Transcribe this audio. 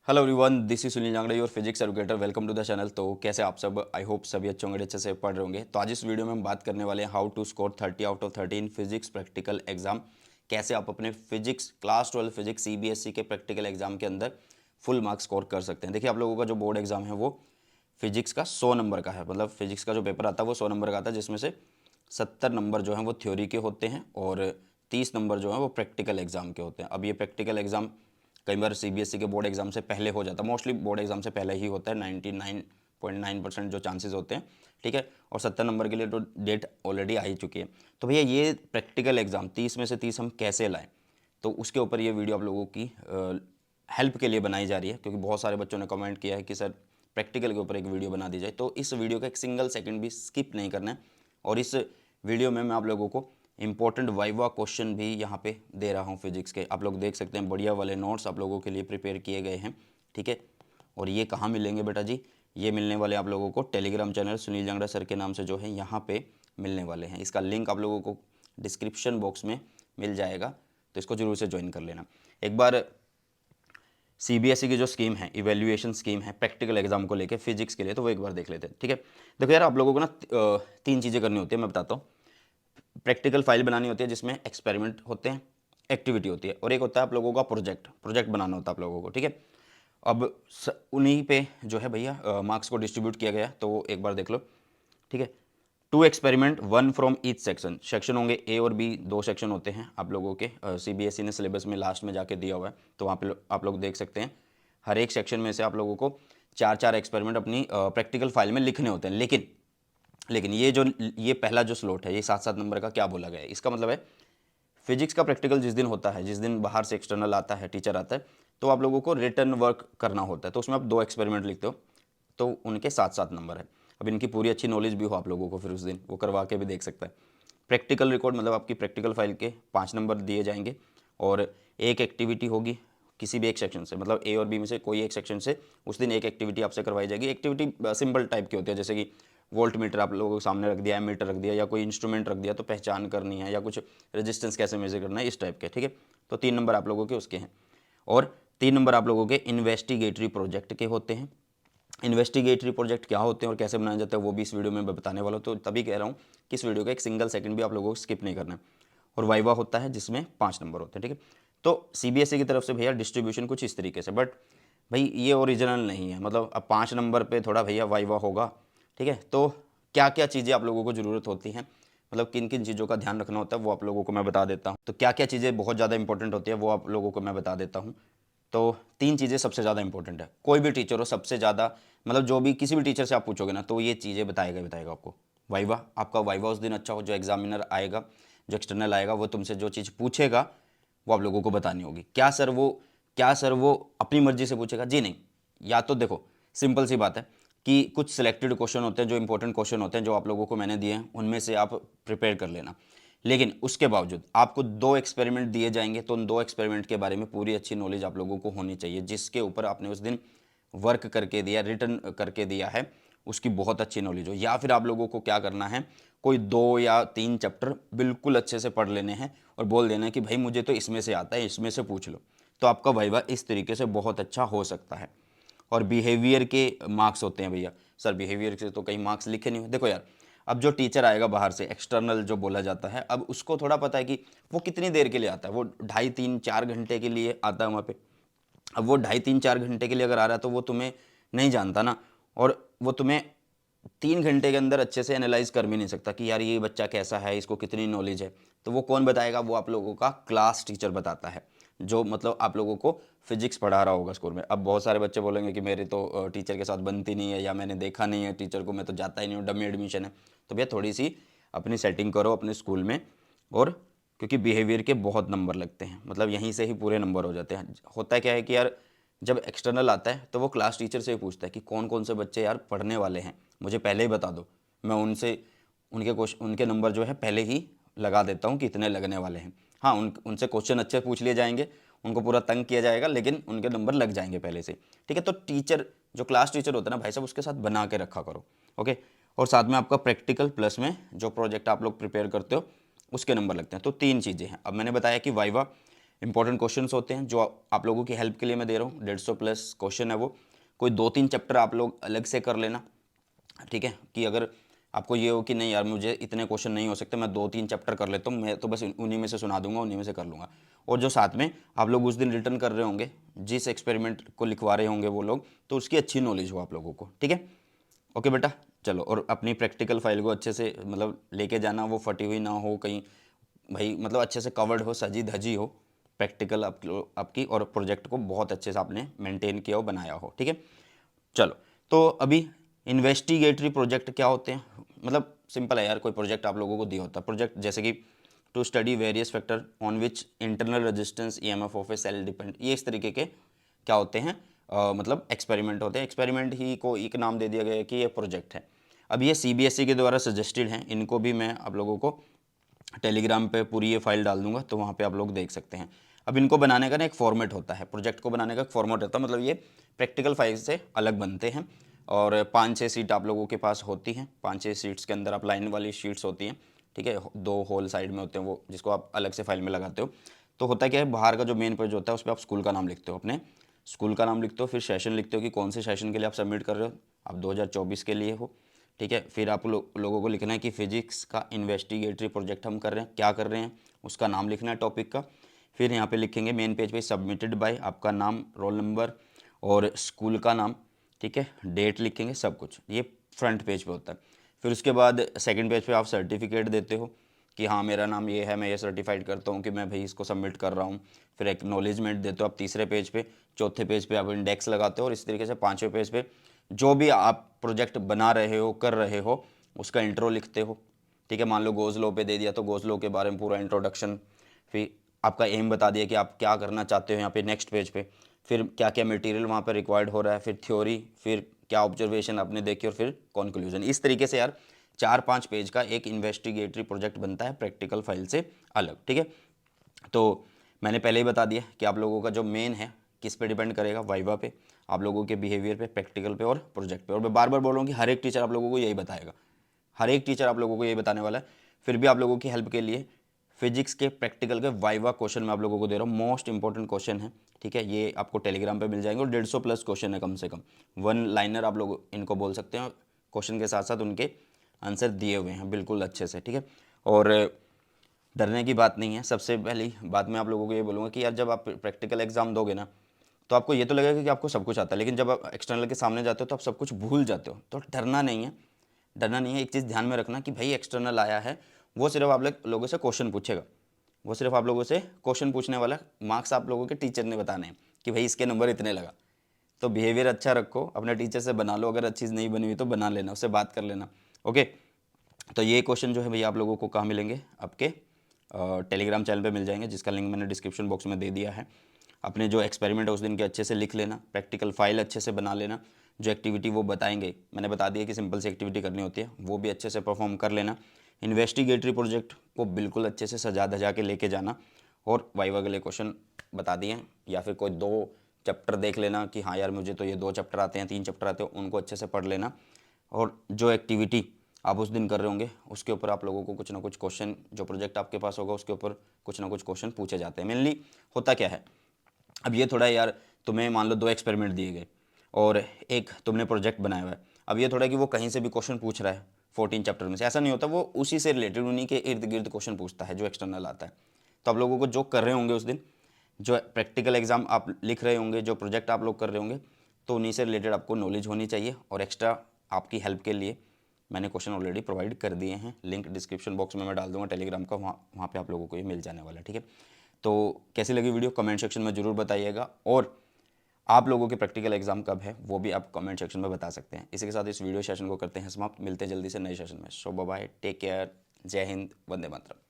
Hello everyone, this is Sunil Jangde your physics educator. Welcome to the channel. तो कैसे आप सब? आई होप सभी अच्छे होंगे, अच्छे से पढ़ रहे होंगे। तो आज इस वीडियो में हम बात करने वाले हैं how to score 30 out of 30 in physics practical exam. कैसे आप अपने फिजिक्स क्लास 12 फिजिक्स सीबीएसई के प्रैक्टिकल एग्जाम के अंदर फुल मार्क्स स्कोर कर सकते हैं। देखिए, आप लोगों का जो बोर्ड एग्जाम है वो फिजिक्स का 100 नंबर का है। मतलब फिजिक्स का जो पेपर आता है वो 100 नंबर का आता है, जिसमें से 70 नंबर जो हैं वो थ्योरी के होते हैं और 30 नंबर जो हैं वो प्रैक्टिकल एग्जाम के होते हैं। अब ये प्रैक्टिकल एग्जाम कई बार सीबीएसई के बोर्ड एग्जाम से पहले हो जाता है, मोस्टली बोर्ड एग्जाम से पहले ही होता है, 99.9% जो चांसेस होते हैं, ठीक है। और 70 नंबर के लिए तो डेट ऑलरेडी आ ही चुकी है। तो भैया ये प्रैक्टिकल एग्जाम 30 में से 30 हम कैसे लाएं, तो उसके ऊपर ये वीडियो आप लोगों की हेल्प के लिए बनाई जा रही है, क्योंकि बहुत सारे बच्चों ने कमेंट किया है कि सर प्रैक्टिकल के ऊपर एक वीडियो बना दी जाए। तो इस वीडियो का एक सिंगल सेकंड भी स्किप नहीं करना है। और इस वीडियो में मैं आप लोगों को इंपॉर्टेंट वाइवा क्वेश्चन भी यहाँ पे दे रहा हूँ फिजिक्स के। आप लोग देख सकते हैं, बढ़िया वाले नोट्स आप लोगों के लिए प्रिपेयर किए गए हैं, ठीक है। और ये कहाँ मिलेंगे बेटा जी? ये मिलने वाले आप लोगों को Telegram channel Sunil Jangra sir के नाम से जो है यहाँ पे मिलने वाले हैं। इसका लिंक आप लोगों को डिस्क्रिप्शन बॉक्स में मिल जाएगा, तो इसको जरूर से ज्वाइन कर लेना। एक बार सीबीएसई की जो स्कीम है, इवैल्यूएशन स्कीम है प्रैक्टिकल एग्जाम को लेके फिजिक्स के लिए, तो वो एक बार देख लेते हैं, ठीक है। देखो यार, आप लोगों को ना तीन चीज़ें करनी होती है, मैं बताता हूँ। प्रैक्टिकल फाइल बनानी होती है जिसमें एक्सपेरिमेंट होते हैं, एक्टिविटी होती है, और एक होता है आप लोगों का प्रोजेक्ट प्रोजेक्ट बनाना होता है आप लोगों को, ठीक है। अब उन्हीं पे जो है भैया मार्क्स को डिस्ट्रीब्यूट किया गया, तो वो एक बार देख लो, ठीक है। 2 experiment 1 from each section. Section होंगे ए और बी, 2 सेक्शन होते हैं आप लोगों के। सीबीएसई ने सिलेबस में लास्ट में जाके दिया हुआ है, तो वहाँ पे आप लोग देख सकते हैं। हर एक सेक्शन में से आप लोगों को 4-4 एक्सपेरिमेंट अपनी प्रैक्टिकल फाइल में लिखने होते हैं। लेकिन ये पहला जो स्लॉट है, ये 7-7 नंबर का क्या बोला गया है, इसका मतलब है फिजिक्स का प्रैक्टिकल जिस दिन होता है, जिस दिन बाहर से एक्सटर्नल आता है, टीचर आता है, तो आप लोगों को रिटर्न वर्क करना होता है। तो उसमें आप 2 एक्सपेरिमेंट लिखते हो, तो उनके 7-7 नंबर है। अब इनकी पूरी अच्छी नॉलेज भी हो आप लोगों को, फिर उस दिन वो करवा के भी देख सकता है। प्रैक्टिकल रिकॉर्ड मतलब आपकी प्रैक्टिकल फाइल के 5 नंबर दिए जाएंगे, और एक एक्टिविटी होगी किसी भी एक सेक्शन से, मतलब ए और बी में से कोई एक सेक्शन से उस दिन एक एक्टिविटी आपसे करवाई जाएगी। एक्टिविटी सिंपल टाइप की होती है, जैसे कि वोल्ट मीटर आप लोगों के सामने रख दिया, एमीटर रख दिया, या कोई इंस्ट्रूमेंट रख दिया तो पहचान करनी है, या कुछ रेजिस्टेंस कैसे मेजर करना है, इस टाइप के, ठीक है। तो 3 नंबर आप लोगों के उसके हैं, और 3 नंबर आप लोगों के इन्वेस्टिगेटरी प्रोजेक्ट के होते हैं। इन्वेस्टिगेटरी प्रोजेक्ट क्या होते हैं और कैसे बनाया जाता है वो भी इस वीडियो में मैं बताने वाला हूँ, तो तभी कह रहा हूँ कि इस वीडियो का एक सिंगल सेकंड भी आप लोगों को स्किप नहीं करना है। और वाइवा होता है जिसमें 5 नंबर होते हैं, ठीक है। तो सीबीएसई की तरफ से भैया डिस्ट्रीब्यूशन कुछ इस तरीके से, बट भाई ये ओरिजिनल नहीं है, मतलब अब 5 नंबर पे थोड़ा भैया वाइवा होगा, ठीक है। तो क्या क्या चीज़ें आप लोगों को ज़रूरत होती हैं, मतलब किन किन चीज़ों का ध्यान रखना होता है, वो आप लोगों को मैं बता देता हूँ। तो क्या क्या चीज़ें बहुत ज़्यादा इंपॉर्टेंट होती है वो आप लोगों को मैं बता देता हूँ। तो 3 चीज़ें सबसे ज़्यादा इंपॉर्टेंट है। कोई भी टीचर हो, सबसे ज़्यादा मतलब जो भी किसी भी टीचर से आप पूछोगे ना, तो ये चीज़ें बताएगा आपको। वाइवा, आपका वाइवा उस दिन अच्छा हो, जो एग्जामिनर आएगा, जो एक्सटर्नल आएगा, वो तुमसे जो चीज़ पूछेगा वो आप लोगों को बतानी होगी। क्या सर वो अपनी मर्जी से पूछेगा? जी नहीं। या तो देखो, सिंपल सी बात है कि कुछ सिलेक्टेड क्वेश्चन होते हैं, जो इंपॉर्टेंट क्वेश्चन होते हैं, जो आप लोगों को मैंने दिए हैं, उनमें से आप प्रिपेयर कर लेना। लेकिन उसके बावजूद आपको 2 एक्सपेरिमेंट दिए जाएंगे, तो उन 2 एक्सपेरिमेंट के बारे में पूरी अच्छी नॉलेज आप लोगों को होनी चाहिए, जिसके ऊपर आपने उस दिन वर्क करके दिया, रिटर्न करके दिया है, उसकी बहुत अच्छी नॉलेज हो। या फिर आप लोगों को क्या करना है, कोई 2 या 3 चैप्टर बिल्कुल अच्छे से पढ़ लेने हैं और बोल देना है कि भाई मुझे तो इसमें से आता है, इसमें से पूछ लो। तो आपका वाइवा इस तरीके से बहुत अच्छा हो सकता है। और बिहेवियर के मार्क्स होते हैं भैया। सर बिहेवियर से तो कहीं मार्क्स लिखे नहीं हुए। देखो यार, अब जो टीचर आएगा बाहर से, एक्सटर्नल जो बोला जाता है, अब उसको थोड़ा पता है कि वो कितनी देर के लिए आता है। वो 2.5-3-4 घंटे के लिए आता है वहाँ पे। अब वो 2.5-3-4 घंटे के लिए अगर आ रहा है, तो वो तुम्हें नहीं जानता ना, और वो तुम्हें 3 घंटे के अंदर अच्छे से एनालाइज कर भी नहीं सकता कि यार ये बच्चा कैसा है, इसको कितनी नॉलेज है। तो वो कौन बताएगा? वो आप लोगों का क्लास टीचर बताता है, जो मतलब आप लोगों को फिजिक्स पढ़ा रहा होगा स्कूल में। अब बहुत सारे बच्चे बोलेंगे कि मेरी तो टीचर के साथ बनती नहीं है, या मैंने देखा नहीं है टीचर को, मैं तो जाता ही नहीं हूँ, डमी एडमिशन है। तो भैया थोड़ी सी अपनी सेटिंग करो अपने स्कूल में। और क्योंकि बिहेवियर के बहुत नंबर लगते हैं, मतलब यहीं से ही पूरे नंबर हो जाते हैं। होता क्या है कि यार, जब एक्सटर्नल आता है तो वो क्लास टीचर से ही पूछता है कि कौन कौन से बच्चे यार पढ़ने वाले हैं, मुझे पहले ही बता दो, मैं उनसे उनके नंबर जो है पहले ही लगा देता हूँ कि इतने लगने वाले हैं। हाँ, उनसे क्वेश्चन अच्छे पूछ लिए जाएंगे, उनको पूरा तंग किया जाएगा, लेकिन उनके नंबर लग जाएंगे पहले से, ठीक है। तो टीचर, जो क्लास टीचर होता है ना भाई साहब, उसके साथ बना के रखा करो, ओके। और साथ में आपका प्रैक्टिकल प्लस में जो प्रोजेक्ट आप लोग प्रिपेयर करते हो, उसके नंबर लगते हैं। तो 3 चीज़ें हैं। अब मैंने बताया कि वाइवा इंपॉर्टेंट क्वेश्चंस होते हैं जो आप लोगों की हेल्प के लिए मैं दे रहा हूँ। 150 प्लस क्वेश्चन है वो। कोई 2-3 चैप्टर आप लोग अलग से कर लेना, ठीक है, कि अगर आपको ये हो कि नहीं यार मुझे इतने क्वेश्चन नहीं हो सकते, मैं 2-3 चैप्टर कर लेता हूँ, मैं तो बस उन्हीं में से सुना दूंगा, उन्हीं में से कर लूँगा। और जो साथ में आप लोग उस दिन रिटर्न कर रहे होंगे, जिस एक्सपेरिमेंट को लिखवा रहे होंगे वो लोग, तो उसकी अच्छी नॉलेज हो आप लोगों को, ठीक है। ओके बेटा, चलो। और अपनी प्रैक्टिकल फाइल को अच्छे से मतलब लेके जाना, वो फटी हुई ना हो कहीं, भाई मतलब अच्छे से कवर्ड हो, सजी धजी हो प्रैक्टिकल आपकी, और प्रोजेक्ट को बहुत अच्छे से आपने मेंटेन किया हो, बनाया हो, ठीक है। चलो, तो अभी इन्वेस्टिगेटरी प्रोजेक्ट क्या होते हैं? मतलब सिंपल है यार, कोई प्रोजेक्ट आप लोगों को दिया होता है, प्रोजेक्ट जैसे कि to study various factor on which internal resistance EMF of a cell depend, ये इस तरीके के क्या होते हैं, मतलब एक्सपेरिमेंट होते हैं। एक्सपेरिमेंट ही को एक नाम दे दिया गया है कि ये प्रोजेक्ट है। अब ये सीबीएसई के द्वारा सजेस्टेड हैं, इनको भी मैं आप लोगों को टेलीग्राम पे पूरी ये फाइल डाल दूंगा, तो वहाँ पे आप लोग देख सकते हैं। अब इनको बनाने का ना एक फॉर्मेट होता है, प्रोजेक्ट को बनाने का एक फॉर्मेट होता है, मतलब ये प्रैक्टिकल फाइल से अलग बनते हैं। और 5-6 सीट आप लोगों के पास होती हैं, 5-6 सीट्स के अंदर आप लाइन वाली शीट्स होती हैं, ठीक है, 2 होल साइड में होते हैं वो, जिसको आप अलग से फाइल में लगाते हो। तो होता क्या है, बाहर का जो मेन पेज होता है उस पर आप स्कूल का नाम लिखते हो, अपने स्कूल का नाम लिखते हो, फिर सेशन लिखते हो कि कौन से सेशन के लिए आप सबमिट कर रहे हो, आप 2024 के लिए हो, ठीक है। फिर आप लोगों को लिखना है कि फिजिक्स का इन्वेस्टिगेटरी प्रोजेक्ट हम कर रहे हैं, क्या कर रहे हैं, उसका नाम लिखना है टॉपिक का। फिर यहाँ पे लिखेंगे मेन पेज पे सबमिटेड बाय, आपका नाम, रोल नंबर और स्कूल का नाम, ठीक है, डेट लिखेंगे, सब कुछ ये फ्रंट पेज पे होता है। फिर उसके बाद सेकंड पेज पे आप सर्टिफिकेट देते हो कि हाँ मेरा नाम ये है, मैं ये सर्टिफाइड करता हूँ कि मैं भाई इसको सबमिट कर रहा हूँ। फिर एक्नॉलेजमेंट देते हो आप तीसरे पेज पे। चौथे पेज पे आप इंडेक्स लगाते हो, और इस तरीके से पाँचवें पेज पे जो भी आप प्रोजेक्ट बना रहे हो, कर रहे हो, उसका इंट्रो लिखते हो, ठीक है। मान लो गोज़ पे दे दिया तो गोज़ के बारे में पूरा इंट्रोडक्शन, फिर आपका एम बता दिया कि आप क्या करना चाहते हो यहाँ पे नेक्स्ट पेज पे, फिर क्या क्या मटेरियल वहाँ पे रिक्वायर्ड हो रहा है, फिर थ्योरी, फिर क्या ऑब्जर्वेशन आपने देखी, और फिर कंक्लूजन। इस तरीके से यार 4-5 पेज का एक इन्वेस्टिगेटरी प्रोजेक्ट बनता है प्रैक्टिकल फाइल से अलग, ठीक है। तो मैंने पहले ही बता दिया कि आप लोगों का जो मेन है किस पे डिपेंड करेगा, वाइवा पे, आप लोगों के बिहेवियर पे, प्रैक्टिकल पे और प्रोजेक्ट पे। और मैं बार बार बोल रहा हूँ कि हर एक टीचर आप लोगों को यही बताएगा, हर एक टीचर आप लोगों को यही बताने वाला है। फिर भी आप लोगों की हेल्प के लिए फिजिक्स के प्रैक्टिकल के वाइवा क्वेश्चन मैं आप लोगों को दे रहा हूँ, मोस्ट इंपॉर्टेंट क्वेश्चन है, ठीक है। ये आपको टेलीग्राम पे मिल जाएंगे, और 150 प्लस क्वेश्चन है कम से कम, 1 लाइनर आप लोग इनको बोल सकते हैं, क्वेश्चन के साथ साथ उनके आंसर दिए हुए हैं बिल्कुल अच्छे से, ठीक है। और डरने की बात नहीं है। सबसे पहली बात मैं आप लोगों को ये बोलूँगा कि यार जब आप प्रैक्टिकल एग्जाम दोगे ना, तो आपको ये तो लगेगा कि आपको सब कुछ आता है, लेकिन जब आप एक्सटर्नल के सामने जाते हो तो आप सब कुछ भूल जाते हो। तो डरना नहीं है, डरना नहीं है। एक चीज़ ध्यान में रखना कि भाई एक्सटर्नल आया है, वो सिर्फ आप लोगों से क्वेश्चन पूछेगा, वो सिर्फ आप लोगों से क्वेश्चन पूछने वाला, मार्क्स आप लोगों के टीचर ने बताने हैं कि भाई इसके नंबर इतने लगा। तो बिहेवियर अच्छा रखो, अपने टीचर से बना लो, अगर अच्छी चीज़ नहीं बनी हुई तो बना लेना, उससे बात कर लेना, ओके। तो ये क्वेश्चन जो है भैया आप लोगों को कहाँ मिलेंगे, आपके टेलीग्राम चैनल पे मिल जाएंगे, जिसका लिंक मैंने डिस्क्रिप्शन बॉक्स में दे दिया है। अपने जो एक्सपेरिमेंट है उस दिन के अच्छे से लिख लेना, प्रैक्टिकल फाइल अच्छे से बना लेना, जो एक्टिविटी वो बताएंगे, मैंने बता दिया कि सिंपल सी एक्टिविटी करनी होती है, वो भी अच्छे से परफॉर्म कर लेना। इन्वेस्टिगेटरी प्रोजेक्ट को बिल्कुल अच्छे से सजा धजा के लेके जाना, और वाइवा के लिए क्वेश्चन बता दिए, या फिर कोई 2 चैप्टर देख लेना कि हाँ यार मुझे तो ये 2 चैप्टर आते हैं, 3 चैप्टर आते हैं, उनको अच्छे से पढ़ लेना। और जो एक्टिविटी आप उस दिन कर रहे होंगे उसके ऊपर आप लोगों को कुछ ना कुछ क्वेश्चन, जो प्रोजेक्ट आपके पास होगा उसके ऊपर कुछ ना कुछ क्वेश्चन पूछे जाते हैं। मेनली होता क्या है, अब ये थोड़ा यार, तुम्हें मान लो 2 एक्सपेरिमेंट दिए गए और एक तुमने प्रोजेक्ट बनाया हुआ है, अब ये थोड़ा कि वो कहीं से भी क्वेश्चन पूछ रहा है 14 चैप्टर में से, ऐसा नहीं होता। वो उसी से रिलेटेड, उन्हीं के इर्द गिर्द क्वेश्चन पूछता है जो एक्सटर्नल आता है। तो आप लोगों को जो कर रहे होंगे उस दिन, जो प्रैक्टिकल एग्जाम आप लिख रहे होंगे, जो प्रोजेक्ट आप लोग कर रहे होंगे, तो उन्हीं से रिलेटेड आपको नॉलेज होनी चाहिए। और एक्स्ट्रा आपकी हेल्प के लिए मैंने क्वेश्चन ऑलरेडी प्रोवाइड कर दिए हैं, लिंक डिस्क्रिप्शन बॉक्स में मैं डाल दूंगा टेलीग्राम का, वहाँ पे आप लोगों को ये मिल जाने वाला है, ठीक है। तो कैसी लगी वीडियो कमेंट सेक्शन में ज़रूर बताइएगा, और आप लोगों के प्रैक्टिकल एग्जाम कब है वो भी आप कमेंट सेक्शन में बता सकते हैं। इसी के साथ इस वीडियो सेशन को करते हैं समाप्त, मिलते हैं जल्दी से नए सेशन में। सो बाय बाय, टेक केयर, जय हिंद, वंदे मातरम।